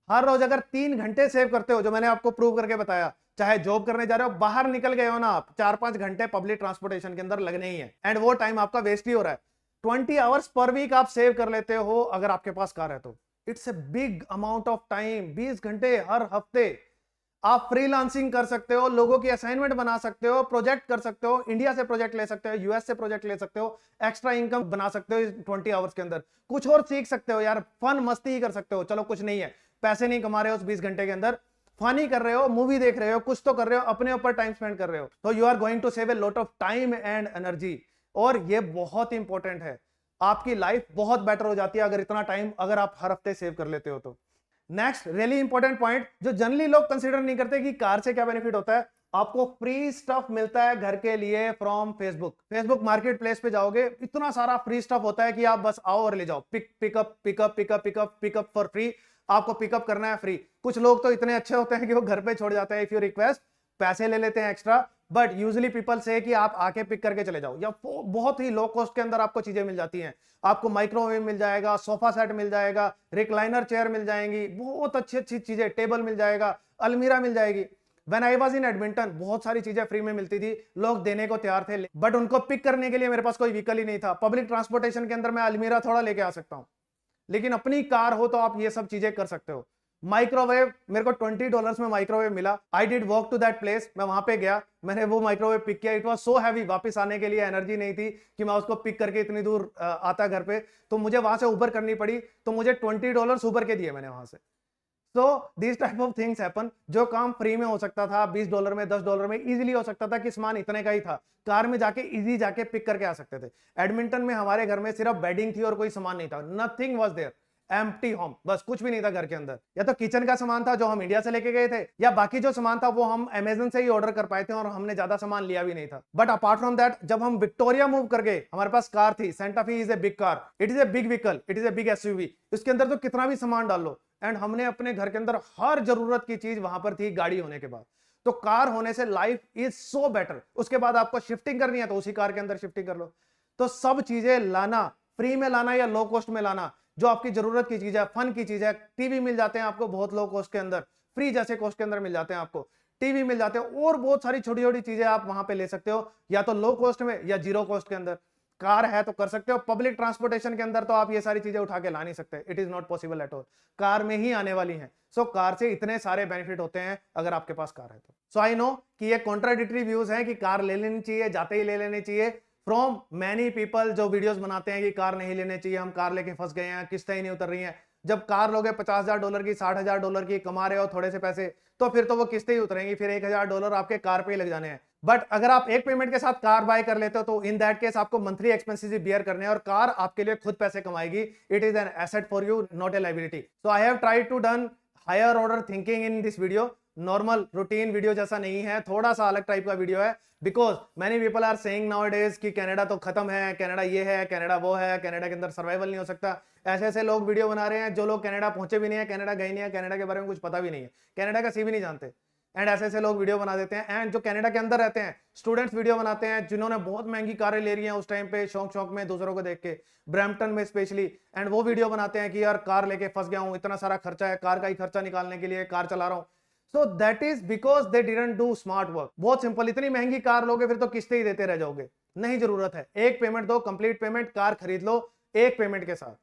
हर रोज अगर 3 घंटे सेव करते हो, जो मैंने आपको प्रूव करके बताया, चाहे जॉब करने जा रहे हो, बाहर निकल गए हो ना आप, 4-5 घंटे पब्लिक ट्रांसपोर्टेशन के अंदर लगने ही है, एंड वो टाइम आपका वेस्ट ही हो रहा है। 20 आवर्स पर वीक आप सेव कर लेते हो अगर आपके पास कार है तो it's a big amount of time. 20 घंटे हर हफ्ते आप फ्रीलांसिंग कर सकते हो, लोगों की असाइनमेंट बना सकते हो, प्रोजेक्ट कर सकते हो, इंडिया से प्रोजेक्ट ले सकते हो, यूएस से प्रोजेक्ट ले सकते हो, एक्स्ट्रा इनकम बना सकते हो 20 आवर्स के अंदर, कुछ और सीख सकते हो यार, फन मस्ती ही कर सकते हो। चलो कुछ नहीं है, पैसे नहीं कमा रहे हो उस 20 घंटे के अंदर, फन ही कर रहे हो, मूवी देख रहे हो, कुछ तो कर रहे हो, अपने ऊपर टाइम स्पेंड कर रहे हो, तो you are going to save a lot of time and energy. और ये बहुत इंपॉर्टेंट है, आपकी लाइफ बहुत बेटर हो जाती है अगर इतना टाइम अगर आप हर हफ्ते सेव कर लेते हो तो। नेक्स्ट रियली इंपॉर्टेंट पॉइंट जो जनरली लोग कंसीडर नहीं करते कि कार से क्या बेनिफिट होता है, आपको फ्री स्टफ मिलता है घर के लिए फ्रॉम फेसबुक मार्केट प्लेस पे जाओगे, इतना सारा फ्री स्टफ होता है कि आप बस आओ और ले जाओ, पिकअप फॉर फ्री, आपको पिकअप करना है फ्री। कुछ लोग तो इतने अच्छे होते हैं कि वो घर पे छोड़ जाते हैं, इफ यू रिक्वेस्ट पैसे ले लेते हैं एक्स्ट्रा, बट यूजुअली पीपल से कि आप आके पिक करके चले जाओ, या बहुत ही लो कॉस्ट के अंदर आपको चीजें मिल जाती हैं, आपको माइक्रोवेव मिल जाएगा, सोफा सेट मिल जाएगा, रिक्लाइनर चेयर मिल जाएंगी, बहुत अच्छी अच्छी चीजें, टेबल मिल जाएगा, अलमीरा मिल जाएगी। When I was in Edmonton बहुत सारी चीजें फ्री में मिलती थी, लोग देने को तैयार थे, बट उनको पिक करने के लिए मेरे पास कोई व्हीकल ही नहीं था। पब्लिक ट्रांसपोर्टेशन के अंदर मैं अलमीरा थोड़ा लेके आ सकता हूं, लेकिन अपनी कार हो तो आप ये सब चीजें कर सकते हो। माइक्रोवेव मेरे को $20 में माइक्रोवेव मिला, I did walk to that place, मैं वहां पे गया, मैंने वो माइक्रोवेव पिक किया, इट वाज सो हैवी, वापस आने के लिए एनर्जी नहीं थी कि मैं उसको पिक करके इतनी दूर आता घर पे, तो मुझे वहां से उबर करनी पड़ी, तो मुझे $20 उबर के दिए मैंने वहां से। तो this type of things happen, जो काम फ्री में हो सकता था $20 में, $10 में इजीली हो सकता था कि सामान इतने का ही था, कार में जाके इजी जाके पिक करके आ सकते थे। एडमिंटन में हमारे घर में सिर्फ बेडिंग थी और कोई सामान नहीं था, nothing was there, empty home, बस कुछ भी नहीं था घर के अंदर। या तो किचन का सामान था जो हम इंडिया से लेके गए थे, या बाकी जो सामान था वो हम अमेजन से ही ऑर्डर कर पाए थे और हमने ज्यादा सामान लिया भी नहीं था। बट अपार्ट फ्रॉम दैट, जब हम विक्टोरिया मूव कर गए, हमारे पास कार थी, Santa fee is a big car, it is a big vehicle, it is a big SUV, इसके अंदर तो कितना भी सामान डाल लो, एंड हमने अपने घर के अंदर हर जरूरत की चीज वहां पर थी गाड़ी होने के बाद। तो कार होने से लाइफ इज सो बेटर। उसके बाद आपको शिफ्टिंग करनी है तो उसी कार के अंदर शिफ्टिंग कर लो। तो सब चीजें लाना, फ्री में लाना या लो कॉस्ट में लाना, जो आपकी जरूरत की चीज है, फन की चीज है, टीवी मिल जाते हैं आपको बहुत लो कॉस्ट के अंदर, फ्री जैसे कॉस्ट के अंदर मिल जाते हैं आपको, टीवी मिल जाते हैं, और बहुत सारी छोटी छोटी चीजें आप वहां पे ले सकते हो, या तो लो कॉस्ट में या जीरो कॉस्ट के अंदर। कार है तो कर सकते हो, पब्लिक ट्रांसपोर्टेशन के अंदर तो आप ये सारी चीजें उठा के ला नहीं सकते, it is not possible at all, car में ही आने वाली हैं। सो कार से इतने सारे बेनिफिट होते हैं अगर आपके पास कार है तो। सो आई नो कि ये कॉन्ट्राडिक्टरी व्यूज हैं कि कार ले लेनी चाहिए, जाते ही ले लेनी चाहिए, फ्रॉम मैनी पीपल जो वीडियोस बनाते हैं कि कार नहीं लेनी चाहिए, हम कार लेके फंस गए हैं, किस्तें ही नहीं उतर रही हैं। जब कार लोगे $50,000 की, $60,000 की, कमा रहे हो थोड़े से पैसे, तो फिर तो वो किस्तें ही उतरेंगी, फिर $1,000 आपके कार पे ही लग जाने हैं। बट अगर आप एक पेमेंट के साथ कार बाय कर लेते हो तो इन दैट केस आपको मंथली एक्सपेंसेस भी बियर करने हैं, और कार आपके लिए खुद पैसे कमाएगी। It is an asset for you, not a liability. So I have tried to done higher order thinking in this video. Normal routine video जैसा नहीं है, थोड़ा सा अलग टाइप का वीडियो है, because many people are saying nowadays कि Canada तो खत्म है, कनाडा ये है, कनाडा वो है, कनाडा के अंदर सर्वाइवल नहीं हो सकता। ऐसे ऐसे लोग वीडियो बना रहे हैं जो लोग कनाडा पहुंचे भी नहीं है, कनाडा गए नहीं है, कनाडा के बारे में कुछ पता भी नहीं है, कनाडा का सी भी नहीं जानते, एंड ऐसे ऐसे लोग वीडियो बना देते हैं। एंड जो कनाडा के अंदर रहते हैं स्टूडेंट्स वीडियो बनाते हैं जिन्होंने बहुत महंगी कारें ले रही हैं उस टाइम पे शौक शौक में दूसरों को देख के, ब्रैम्पटन में स्पेशली। एंड वो वीडियो बनाते हैं कि यार कार लेके फंस गया हूं, इतना सारा खर्चा है, कार का ही खर्चा निकालने के लिए कार चला रहा हूं। So that is because they didn't do smart work. बहुत सिंपल, इतनी महंगी कार लोगे फिर तो किस्तें ही देते रह जाओगे, नहीं जरूरत है। एक पेमेंट दो, कंप्लीट पेमेंट, कार खरीद लो एक पेमेंट के साथ।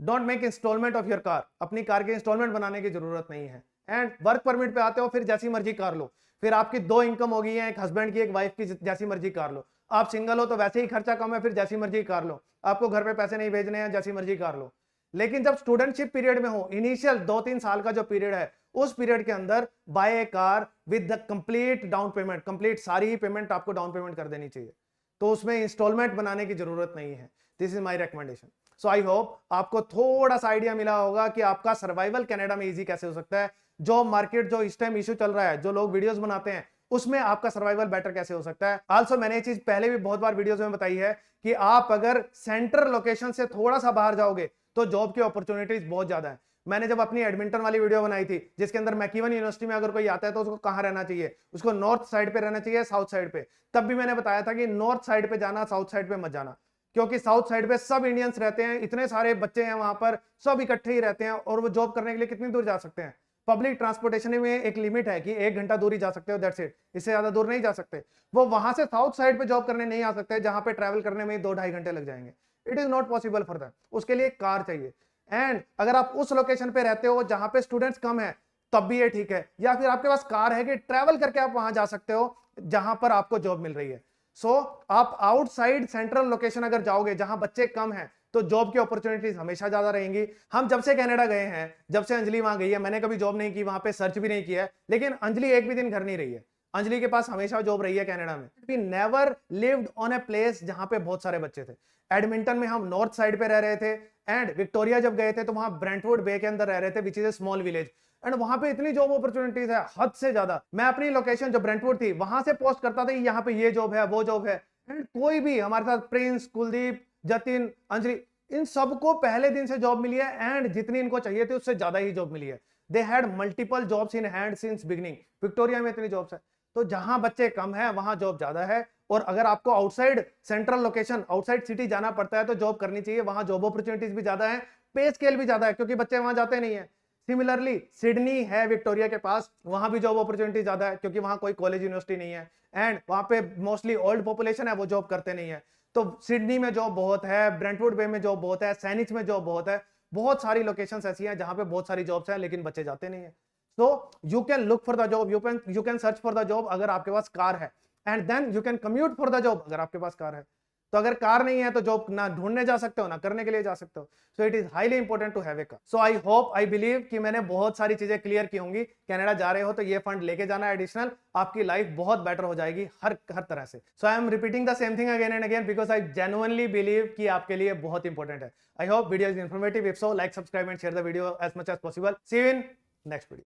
Don't make installment of your car, अपनी कार की इंस्टॉलमेंट बनाने की जरूरत नहीं है। एंड वर्क परमिट पे आते हो फिर जैसी मर्जी कार लो, फिर आपकी दो इनकम होगी है, एक हस्बैंड की एक वाइफ की, जैसी मर्जी कार लो। आप सिंगल हो तो वैसे ही खर्चा कम है, फिर जैसी मर्जी कार लो। आपको घर पे पैसे नहीं भेजने हैं, जैसी मर्जी कार लो। लेकिन जब स्टूडेंटशिप पीरियड में हो, इनिशियल 2-3 साल का जो पीरियड है, उस पीरियड के अंदर buy a car with the complete down payment, complete सारी ही पेमेंट आपको डाउन पेमेंट कर देनी चाहिए। तो उसमें इंस्टॉलमेंट बनाने की जरूरत नहीं है। This is my recommendation. So I hope आपको थोड़ा सा आइडिया मिला होगा कि आपका सर्वाइवल कनाडा में इजी कैसे हो सकता है। जॉब मार्केट जो इस टाइम इशू चल रहा है, जो लोग वीडियोस बनाते हैं, उसमें आपका सर्वाइवल बेटर कैसे हो सकता है। आल्सो मैंने ये चीज पहले भी बहुत बार वीडियोस में बताई है कि आप अगर सेंट्रल लोकेशन से थोड़ा सा बाहर जाओगे तो जॉब की अपॉर्चुनिटीज बहुत ज्यादा है। मैंने जब अपनी एडमिंटन वाली वीडियो बनाई थी जिसके अंदर मैकीवन यूनिवर्सिटी में अगर कोई आता है तो उसको कहां रहना चाहिए, उसको नॉर्थ साइड पे रहना चाहिए, साउथ साइड पे, तब भी मैंने बताया था कि नॉर्थ साइड पे जाना, साउथ साइड पे मत जाना। क्योंकि साउथ साइड पे सब इंडियंस रहते हैं, इतने सारे बच्चे हैं वहां पर, सब इकट्ठे ही रहते हैं, और वो जॉब करने के लिए कितनी दूर जा सकते हैं। पब्लिक ट्रांसपोर्टेशन में एक लिमिट है कि 1 घंटा दूर ही जा सकते हो, दैट्स इट, इससे ज्यादा दूर नहीं जा सकते। वो वहां से साउथ साइड पे जॉब करने नहीं आ सकते जहां पे ट्रैवल करने में 2-2.5 घंटे लग जाएंगे। It is not possible for that, उसके लिए एक कार चाहिए। एंड अगर आप उस लोकेशन पे रहते हो जहां पे स्टूडेंट्स कम है तब भी ये ठीक है, या फिर आपके पास कार है कि ट्रैवल करके आप वहां जा सकते हो जहां पर आपको जॉब मिल रही है। सो आप आउटसाइड सेंट्रल लोकेशन अगर जाओगे जहां बच्चे कम हैं तो जॉब की अपॉर्चुनिटीज हमेशा ज्यादा रहेंगी। हम जब से कनाडा गए हैं, जब से अंजलि वहां गई है, मैंने कभी जॉब नहीं की वहां पे, सर्च भी नहीं किया है, लेकिन अंजलि एक भी दिन घर नहीं रही है। अंजलि के पास हमेशा जॉब रही है कनाडा में। We never lived on a place जहां पे बहुत सारे बच्चे थे। एडमिंटन में हम नॉर्थ साइड पे रह रहे थे, एंड विक्टोरिया जब गए थे तो वहां ब्रेंटवुड बे के अंदर रह रहे थे, which is a small village. And वहां पे इतनी जॉब अपॉर्चुनिटीज है हद से ज्यादा। मैं अपनी लोकेशन जो ब्रेंटवुड थी वहां से पोस्ट करता था यहाँ पे ये जॉब है, वो जॉब है, एंड कोई भी हमारे साथ, प्रिंस, कुलदीप, जतिन, अंजलि, इन सबको पहले दिन से जॉब मिली है, एंड जितनी इनको चाहिए थी उससे ज्यादा ही जॉब मिली है। They had multiple jobs in hand since beginning. Victoria में इतनी जॉब्स है, तो जहां बच्चे कम है वहां जॉब ज्यादा है। और अगर आपको outside central location, outside city जाना पड़ता है तो जॉब करनी चाहिए, वहां जॉब अपॉर्चुनिटीज भी ज्यादा है, पे स्केल भी ज्यादा है क्योंकि बच्चे वहां जाते नहीं है। सिमिलरली सिडनी है विक्टोरिया के पास, वहां भी जॉब अपॉर्चुनिटी ज्यादा है क्योंकि वहां कोई कॉलेज यूनिवर्सिटी नहीं है, एंड वहां पे मोस्टली ओल्ड पॉपुलेशन है, वो जॉब करते नहीं है। तो सिडनी में जॉब बहुत है, ब्रेंटवुड बे में जॉब बहुत है, सैनिच में जॉब बहुत है, बहुत सारी लोकेशंस ऐसी हैं जहां पे बहुत सारी जॉब्स हैं लेकिन बच्चे जाते नहीं है। So you can look for the job, you can search for the job अगर आपके पास कार है, and then you can commute for the job अगर आपके पास कार है। तो अगर कार नहीं है तो जॉब ना ढूंढने जा सकते हो ना करने के लिए जा सकते हो। So it is highly important to have a car. So I hope, I believe कि मैंने बहुत सारी चीजें क्लियर की होंगी। कनाडा जा रहे हो तो ये फंड लेके जाना एडिशनल, आपकी लाइफ बहुत बेटर हो जाएगी हर तरह से। So I am repeating the same thing again and again because I genuinely believe कि आपके लिए बहुत इंपॉर्टेंट है। I hope video is informative. If so, like, subscribe and share the video as much as possible. See you in next video.